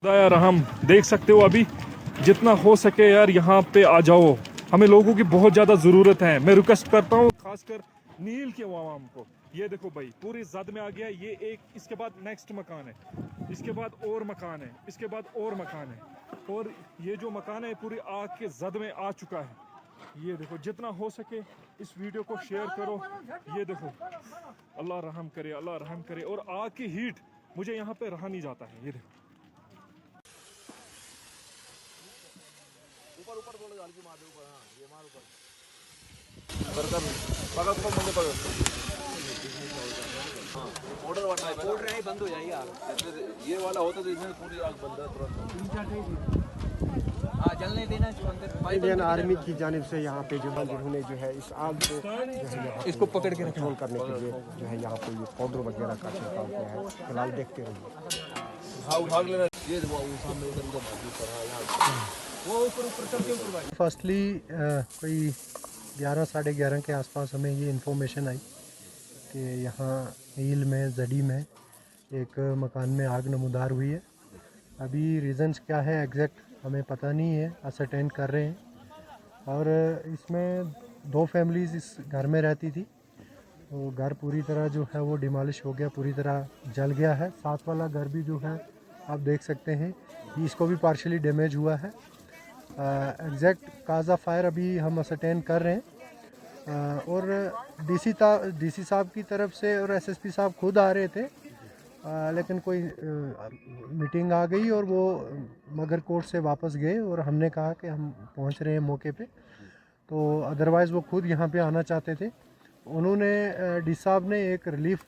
यार हम देख सकते हो अभी जितना हो सके यार यहाँ पे आ जाओ। हमें लोगों की बहुत ज़्यादा ज़रूरत है। मैं रिक्वेस्ट करता हूँ खासकर नील के आवाम को। ये देखो भाई पूरी जद में आ गया ये एक, इसके बाद नेक्स्ट मकान है, इसके बाद और मकान है, इसके बाद और मकान है, और ये जो मकान है पूरी आग के जद में आ चुका है। ये देखो जितना हो सके इस वीडियो को शेयर करो। ये देखो अल्लाह रहम करे, अल्लाह रहम करे। और आग की हीट मुझे यहाँ पे रहा नहीं जाता है। ये देखो ऊपर ऊपर थोड़ा हल्की मार दे ऊपर। हाँ ये मार ऊपर पकड़ पकड़ पकड़ पकड़। हाँ मोटर वाला है, मोटर नहीं बंद हो जाएगी आग। ये वाला होता तो इसमें पूरी आग बंद है तुरंत। हाँ जलने देना जो अंदर। इंडियन आर्मी की जानिब से यहाँ पे जो है उन्होंने जो है इस आग को जो है इसको पकड़ के कंट्रोल करने के लिए जो है यहाँ पे ये पाउडर वगैरह का छिड़काव किया है। फिलहाल देखते रहिए। हाँ उठा लेना ये वो सामने उधर उधर वो ऊपर ऊपर चल के ऊपर भाई। फर्स्टली कोई 11 साढ़े 11 के आसपास हमें ये इन्फॉर्मेशन आई कि यहाँ हील में जड़ी में एक मकान में आग नमूदार हुई है। अभी रीज़न्स क्या है एग्जैक्ट हमें पता नहीं है, असरटेन कर रहे हैं। और इसमें 2 फैमिलीज़ इस घर में रहती थी। तो घर पूरी तरह जो है वो डिमोलिश हो गया, पूरी तरह जल गया है। साथ वाला घर भी जो है आप देख सकते हैं इसको भी पार्शियली डैमेज हुआ है। एग्जैक्ट काज़ा फायर अभी हम असरटेन कर रहे हैं। और डीसी साहब की तरफ से और एसएसपी साहब खुद आ रहे थे, लेकिन कोई मीटिंग आ गई और वो मगर कोर्ट से वापस गए और हमने कहा कि हम पहुंच रहे हैं मौके पे। तो अदरवाइज़ वो खुद यहाँ पे आना चाहते थे। उन्होंने डी साहब ने एक रिलीफ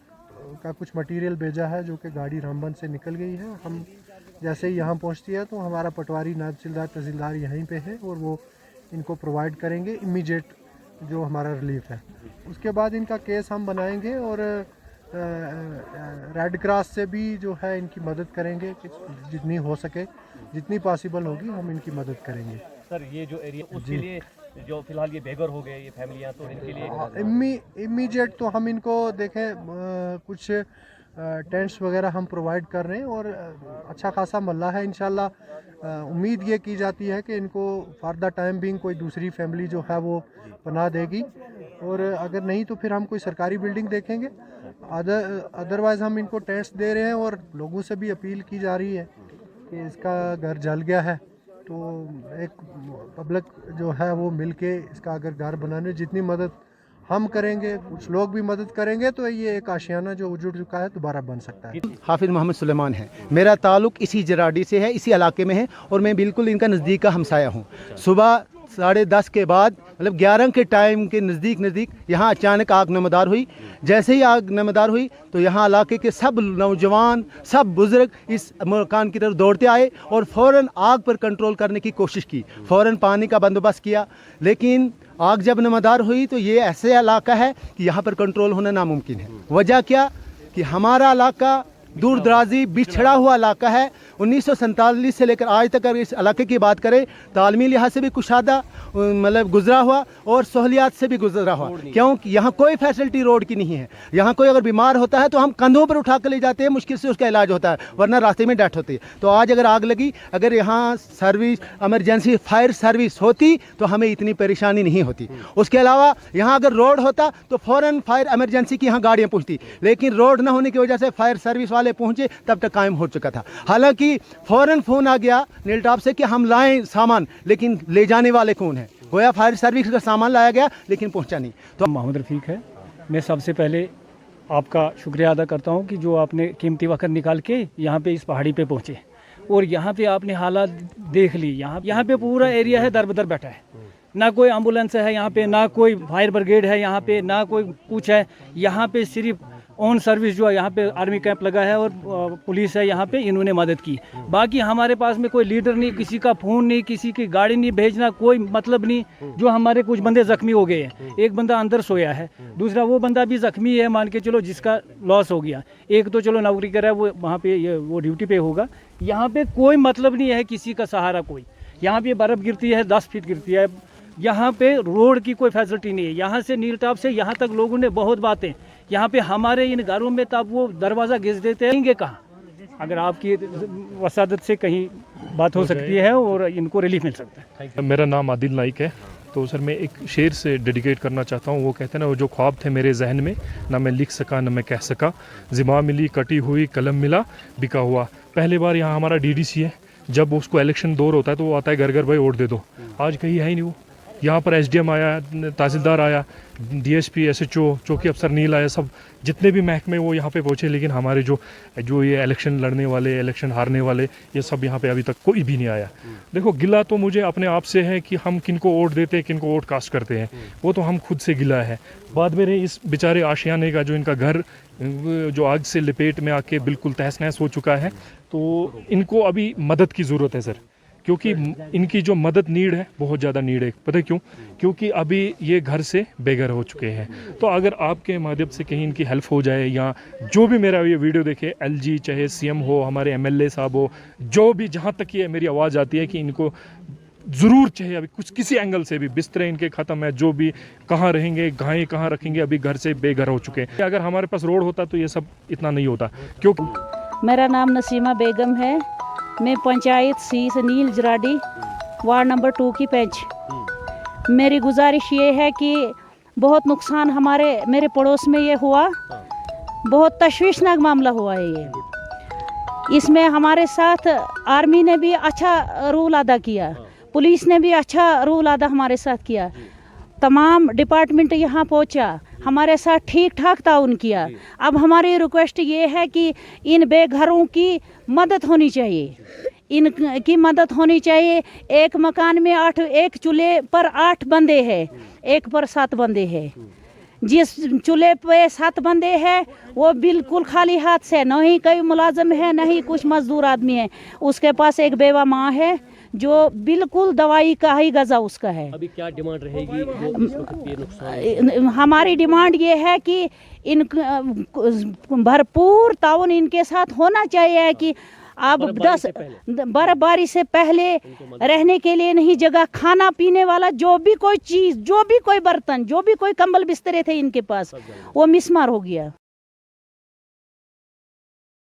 का कुछ मटेरियल भेजा है जो कि गाड़ी रामबन से निकल गई है। हम जैसे ही यहाँ पहुँचती है तो हमारा पटवारी नायब तहसीलदार यहीं पे है और वो इनको प्रोवाइड करेंगे इमीडिएट जो हमारा रिलीफ है। उसके बाद इनका केस हम बनाएंगे और रेड क्रॉस से भी जो है इनकी मदद करेंगे कि जितनी हो सके, जितनी पॉसिबल होगी हम इनकी मदद करेंगे। सर ये जो एरिया उसके लिए जो फिलहाल ये बेघर हो गए ये फैमिलियां, तो इनके लिए इमीडिएट तो हम इनको देखें कुछ टेंट्स वगैरह हम प्रोवाइड कर रहे हैं और अच्छा खासा मल्ला है इंशाल्लाह। उम्मीद ये की जाती है कि इनको फॉर द टाइम बिंग कोई दूसरी फैमिली जो है वो पनाह देगी, और अगर नहीं तो फिर हम कोई सरकारी बिल्डिंग देखेंगे। अदरवाइज़ हम इनको टेंट्स दे रहे हैं और लोगों से भी अपील की जा रही है कि इसका घर जल गया है तो एक पब्लिक जो है वो मिलके इसका अगर घर बनाने जितनी मदद हम करेंगे, कुछ लोग भी मदद करेंगे, तो ये एक आशियाना जो उजड़ चुका है दोबारा बन सकता है। हाफिज़ मोहम्मद सुलेमान है, मेरा ताल्लुक़ इसी जराडी से है, इसी इलाके में है और मैं बिल्कुल इनका नज़दीक का हमसाया हूँ। सुबह 10:30 के बाद मतलब 11 के टाइम के नज़दीक यहाँ अचानक आग नमदार हुई। जैसे ही आग नमदार हुई तो यहाँ इलाके के सब नौजवान, सब बुज़ुर्ग इस मकान की तरफ दौड़ते आए और फ़ौरन आग पर कंट्रोल करने की कोशिश की, फ़ौरन पानी का बंदोबस्त किया। लेकिन आग जब नमदार हुई तो ये ऐसे इलाका है कि यहाँ पर कंट्रोल होना नामुमकिन है। वजह क्या कि हमारा इलाका दूर दराजी बिछड़ा हुआ इलाका है। 1947 से लेकर आज तक अगर इस इलाके की बात करें तालमी लिहाज से भी कुशादा मतलब गुजरा हुआ और सहूलियात से भी गुजरा हुआ, क्योंकि यहाँ कोई फैसिलिटी रोड की नहीं है। यहाँ कोई अगर बीमार होता है तो हम कंधों पर उठा कर ले जाते हैं, मुश्किल से उसका इलाज होता है, वरना रास्ते में डेथ होती है। तो आज अगर आग लगी, अगर यहाँ सर्विस एमरजेंसी फायर सर्विस होती तो हमें इतनी परेशानी नहीं होती। उसके अलावा यहाँ अगर रोड होता तो फ़ौरन फायर एमरजेंसी की यहाँ गाड़ियाँ पहुँचती, लेकिन रोड न होने की वजह से फायर सर्विस वाले पहुँचे तब तक कायम हो चुका था। हालांकि फ़ौरन फ़ोन आ गया नील टॉप से कि हम लाएं सामान, लेकिन ले जाने वाले कौन है? गोया फायर सर्विस का सामान लाया गया लेकिन पहुंचा नहीं। तो मोहम्मद रफ़ीक है। मैं सबसे पहले आपका शुक्रिया अदा करता हूं कि जो आपने कीमती वक्त निकाल के यहाँ पे इस पहाड़ी पे पहुँचे और यहाँ पे आपने हालात देख ली। यहाँ पे पूरा एरिया है दर बदर बैठा है, ना कोई एम्बुलेंस है यहाँ पे, ना कोई फायर ब्रिगेड है यहाँ पे, ना कोई कुछ है। यहाँ पे सिर्फ ऑन सर्विस जो है यहाँ पे आर्मी कैंप लगा है और पुलिस है यहाँ पे, इन्होंने मदद की। बाकी हमारे पास में कोई लीडर नहीं, किसी का फ़ोन नहीं, किसी की गाड़ी नहीं भेजना, कोई मतलब नहीं। जो हमारे कुछ बंदे ज़ख्मी हो गए हैं, एक बंदा अंदर सोया है, दूसरा वो बंदा भी ज़ख्मी है, मान के चलो जिसका लॉस हो गया। एक तो चलो नौकरी कर रहा है, वो वहाँ पे वो ड्यूटी पे होगा। यहाँ पे कोई मतलब नहीं है किसी का सहारा कोई। यहाँ पे बर्फ़ गिरती है, 10 फीट गिरती है। यहाँ पे रोड की कोई फैसिलिटी नहीं है। यहाँ से नील टॉप से यहाँ तक लोगों ने बहुत बातें, यहाँ पे हमारे इन घरों में तब वो दरवाज़ा घिस देते हैं कहाँ। अगर आपकी वसादत से कहीं बात हो सकती है और इनको रिलीफ मिल सकता है। मेरा नाम आदिल नाइक है। तो सर मैं एक शेर से डेडिकेट करना चाहता हूँ। वो कहते हैं ना, वो जो ख्वाब थे मेरे जहन में, ना मैं लिख सका ना मैं कह सका, ज़िमा मिली कटी हुई कलम मिला बिका हुआ। पहली बार यहाँ हमारा डीडीसी है, जब उसको इलेक्शन दौर होता है तो वो आता है घर घर भाई वोट दे दो। आज कहीं है ही नहीं वो। यहाँ पर एसडीएम आया, तहसीलदार आया, डीएसपी, एसएचओ, चौकी अफसर नील आया, सब जितने भी महकमे वो यहाँ पे पहुँचे, लेकिन हमारे जो ये इलेक्शन लड़ने वाले, इलेक्शन हारने वाले, ये सब यहाँ पे अभी तक कोई भी नहीं आया। देखो, गिला तो मुझे अपने आप से है कि हम किनको वोट देते हैं, किनको वोट कास्ट करते हैं, वो तो हम खुद से गिला है। बाद में इस बेचारे आशियाने का, जो इनका घर जो आग से लपेट में आके बिल्कुल तहस नहस हो चुका है, तो इनको अभी मदद की ज़रूरत है सर, क्योंकि इनकी जो मदद नीड है, बहुत ज़्यादा नीड है। पता है क्यों? क्योंकि अभी ये घर से बेघर हो चुके हैं। तो अगर आपके माध्यम से कहीं इनकी हेल्प हो जाए, या जो भी मेरा ये वीडियो देखे, एलजी चाहे सीएम हो, हमारे एमएलए साहब हो, जो भी, जहाँ तक ये मेरी आवाज़ आती है कि इनको ज़रूर चाहिए अभी कुछ, किसी एंगल से भी, बिस्तरे इनके ख़त्म है, जो भी, कहाँ रहेंगे, गायें कहाँ रखेंगे, अभी घर से बेघर हो चुके हैं। अगर हमारे पास रोड होता तो ये सब इतना नहीं होता। क्योंकि मेरा नाम नसीमा बेगम है, मैं पंचायत सी से नील जराडी वार्ड नंबर 2 की पंच। मेरी गुजारिश ये है कि बहुत नुकसान मेरे पड़ोस में ये हुआ, बहुत तशवीशनाक मामला हुआ है ये। इसमें हमारे साथ आर्मी ने भी अच्छा रोल अदा किया, पुलिस ने भी अच्छा रोल अदा हमारे साथ किया, तमाम डिपार्टमेंट यहाँ पहुँचा, हमारे साथ ठीक ठाक ताउन किया। अब हमारी रिक्वेस्ट ये है कि इन बेघरों की मदद होनी चाहिए, इनकी मदद होनी चाहिए। एक मकान में 8, एक चूल्हे पर 8 बंदे हैं, एक पर 7 बंदे हैं। जिस चूल्हे पे 7 बंदे हैं वो बिल्कुल खाली हाथ से, न ही कोई मुलाजिम है, न ही कुछ मजदूर आदमी है। उसके पास एक बेवा माँ है जो बिल्कुल दवाई का ही गजा उसका है। अभी क्या डिमांड रहेगी जो इस वक्त ये नुकसान? हमारी डिमांड ये है कि इन भरपूर ताउन इनके साथ होना चाहिए कि अब बर्फबारी से पहले रहने के लिए नहीं जगह, खाना पीने वाला जो भी कोई चीज़, जो भी कोई बर्तन, जो भी कोई कंबल बिस्तरे थे इनके पास, वो मिसमार हो गया।